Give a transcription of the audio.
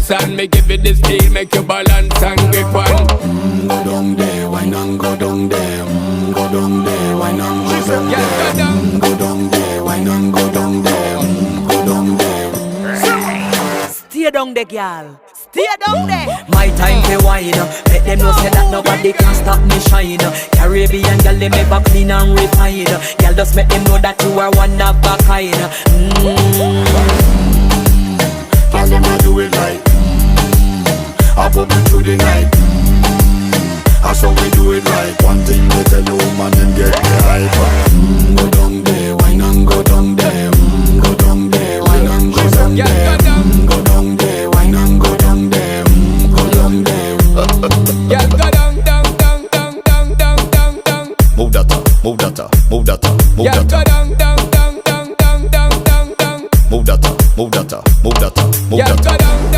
dance and me give it the steel, make you balance and grip on. Go down there, why not go down there? Go down there, why not go down there? Go down there, why not go down there? Go down there. Stay down there, girl. Stay down there. My time to wine. Let them know say that nobody can stop me shine. Caribbean girl, they make back clean and refine. Girl, just make them know that you are one of a kind. Tell them I do it right. I pop it through the night. That's how we do it right. One thing we tell you, man, and get me hype.